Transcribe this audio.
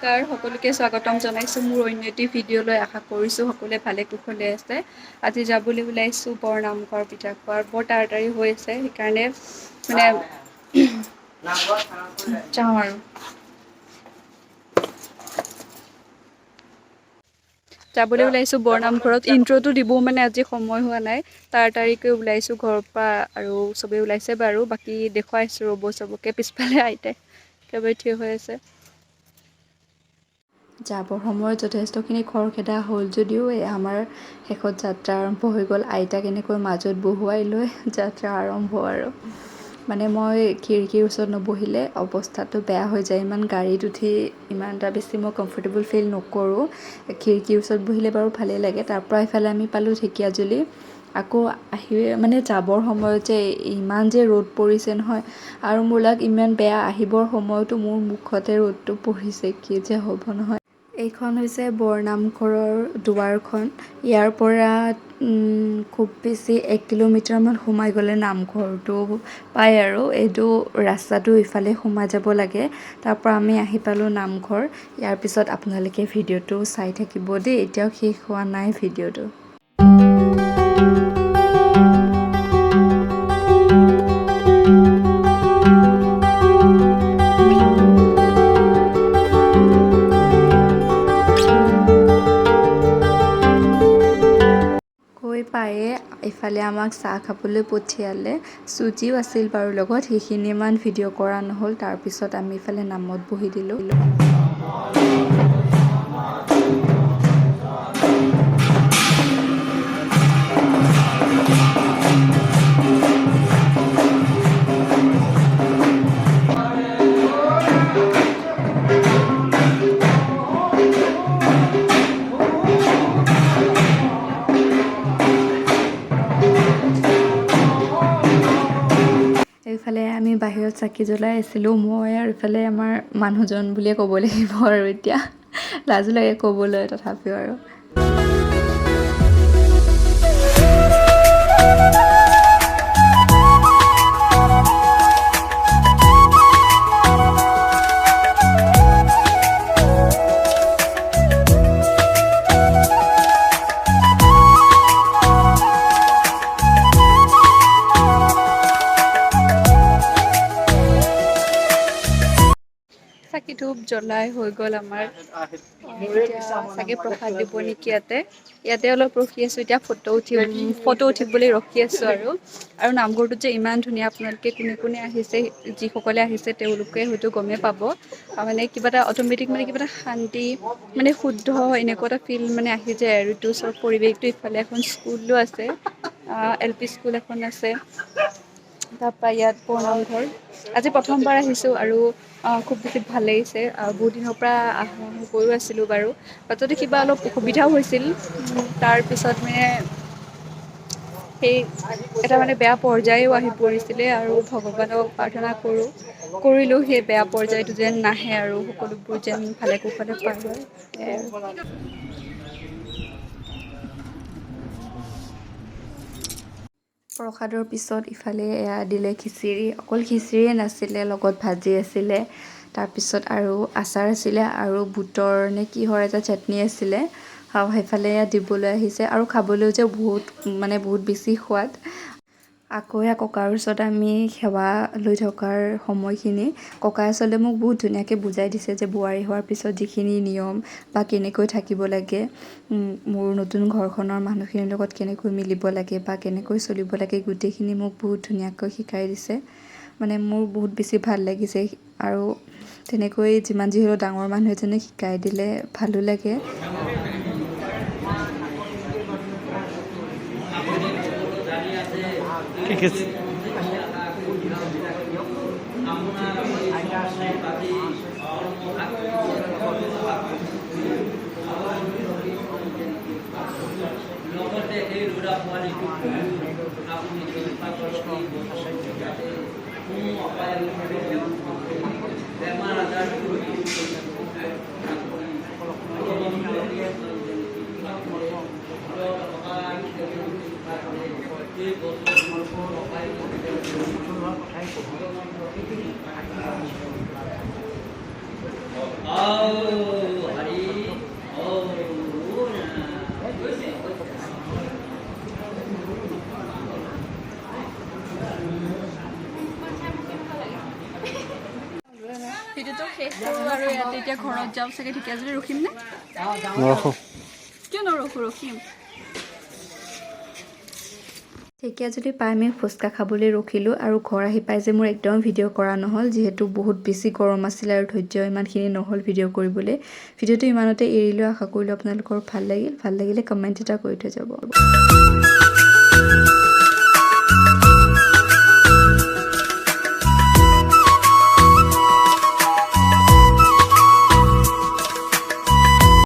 নমস্কাৰ সকলোকে স্বাগতম জনাইছোঁ মোৰ অন্য এটি ভিডিঅ'লৈ আশা কৰিছোঁ সকলোৱে ভালে কুশলে আছে আজি যাবলৈ ওলাইছোঁ বৰনামঘৰ পিঠাখোৱাৰ বৰ তাড়াতাড়ি হৈ আছে সেইকাৰণে মানে যাওঁ আৰু যাবলৈ ওলাইছোঁ বৰনামঘৰত ইন্ট্ৰটো দিবও মানে আজি সময় হোৱা নাই তাড়াতাড়িকৈ ওলাইছোঁ ঘৰৰ পৰা আৰু চবেই ওলাইছে বাৰু বাকী দেখুৱাইছোঁ ৰ'ব চবকে পিছফালে আইতাই একেবাৰে থিয় হৈ আছে যাবৰ সময়ত যথেষ্টখিনি খৰখেদা হ'ল যদিও আমাৰ শেষত যাত্ৰা আৰম্ভ হৈ গ'ল আইতাক এনেকৈ মাজত বহুৱাই লৈ যাত্ৰা আৰম্ভ আৰু মানে মই খিৰিকীৰ ওচৰত নবহিলে অৱস্থাটো বেয়া হৈ যায় ইমান গাড়ীত উঠি ইমান এটা বেছি মই কমফৰ্টেবল ফিল নকৰোঁ খিৰিকীৰ ওচৰত বহিলে বাৰু ভালেই লাগে তাৰপৰা এইফালে আমি পালোঁ ঢেকীয়াজুলি আকৌ আহি মানে যাবৰ সময়ত যে ইমান যে ৰ'দ পৰিছে নহয় আৰু মোৰ ইমান বেয়া আহিবৰ সময়তো মোৰ মুখতে ৰ'দটো পৰিছে কি যে হ'ব নহয় এইখন হৈছে বৰনামঘৰৰ দুৱাৰখন ইয়াৰ পৰা খুব বেছি 1 কিলোমিটাৰমান সোমাই গ'লে নামঘৰটো পায় আৰু এইটো ৰাস্তাটো ইফালে সোমাই যাব লাগে তাৰ পৰা আমি আহি পালোঁ নামঘৰ ইয়াৰ পিছত আপোনালোকে ভিডিঅ'টো চাই থাকিব দেই এতিয়াও শেষ হোৱা নাই ভিডিঅ'টো পায়ে ইফালে আমাক চাহ খাবলৈ পঠিয়ালে চুজিও আছিল বাৰু লগত সেইখিনি ইমান ভিডিঅ' কৰা নহ'ল তাৰপিছত আমি ইফালে নামত বহি দিলোঁ এইফালে আমি বাহিৰত চাকি জ্বলাই আছিলোঁ মই আৰু ইফালে আমাৰ মানুহজন বুলিয়ে ক'ব লাগিব আৰু এতিয়া লাজো লাগে ক'বলৈ তথাপিও আৰু চাকি ধূপ জ্বলাই হৈ গ'ল আমাৰ চাগে প্ৰসাদ দিব নেকি ইয়াতে অলপ ৰখি আছোঁ এতিয়া ফটো উঠিবলৈ ৰখি আছোঁ আৰু নামঘৰটোত যে ইমান ধুনীয়া আপোনালোকে কোনে কোনে আহিছে যিসকলে আহিছে তেওঁলোকে হয়তো গমেই পাব মানে কিবা এটা অট'মেটিক মানে কিবা এটা শান্তি মানে শুদ্ধ এনেকুৱা এটা ফিল মানে আহি যায় আৰু ইটো ওচৰৰ পৰিৱেশটো ইফালে এখন স্কুলো আছে LP স্কুল এখন আছে তাৰপৰা ইয়াত বৰনামঘৰ আজি প্ৰথমবাৰ আহিছোঁ আৰু খুব বেছি ভাল লাগিছে বহুত দিনৰ পৰা গৈও আছিলোঁ বাৰু তাতে কিবা অলপ অসুবিধাও হৈছিল তাৰপিছত মানে সেই এটা মানে বেয়া পৰ্যায়ো আহি পৰিছিলে আৰু ভগৱানক প্ৰাৰ্থনা কৰিলোঁ সেই বেয়া পৰ্যায়টো যেন নাহে আৰু সকলোবোৰ যেন ভালে কুশলে পাৰ হয় প্ৰসাদৰ পিছত ইফালে এয়া দিলে খিচিৰি অকল খিচিৰিয়ে নাছিলে লগত ভাজি আছিলে তাৰপিছত আৰু আচাৰ আছিলে আৰু বুটৰ নে কিহৰ এটা চাটনি আছিলে সেইফালে দিবলৈ আহিছে আৰু খাবলৈও যে বহুত বেছি সোৱাদ আকৌ এয়া ককাৰ ওচৰত আমি সেৱা লৈ থকাৰ সময়খিনি ককাই আচলতে মোক বহুত ধুনীয়াকৈ বুজাই দিছে যে বোৱাৰী হোৱাৰ পিছত যিখিনি নিয়ম বা কেনেকৈ থাকিব লাগে মোৰ নতুন ঘৰখনৰ মানুহখিনিৰ লগত কেনেকৈ মিলিব লাগে বা কেনেকৈ চলিব লাগে গোটেইখিনি মোক বহুত ধুনীয়াকৈ শিকাই দিছে মানে মোৰ বহুত বেছি ভাল লাগিছে আৰু তেনেকৈ যিমান যি হ'লেও ডাঙৰ মানুহ এজনে শিকাই দিলে ভালো লাগে ভিডিঅ'টো শেষ কৰোঁ আৰু ইয়াতে এতিয়া ঘৰত যাওঁ চাগে ঢেকীয়াজুলি ৰখিম নে নৰখো কিয় নৰখো ৰখিম ঢেকীয়াজুলি পাই আমি ফুচকা খাবলৈ ৰখিলোঁ আৰু ঘৰ আহি পাই যে মোৰ একদম ভিডিঅ' কৰা নহ'ল যিহেতু বহুত বেছি গৰম আছিল আৰু ধৈৰ্য ইমানখিনি নহ'ল ভিডিঅ' কৰিবলৈ ভিডিঅ'টো ইমানতে এৰিলোঁ আশা কৰিলোঁ আপোনালোকৰ ভাল লাগিলে কমেণ্ট এটা কৰি থৈ যাব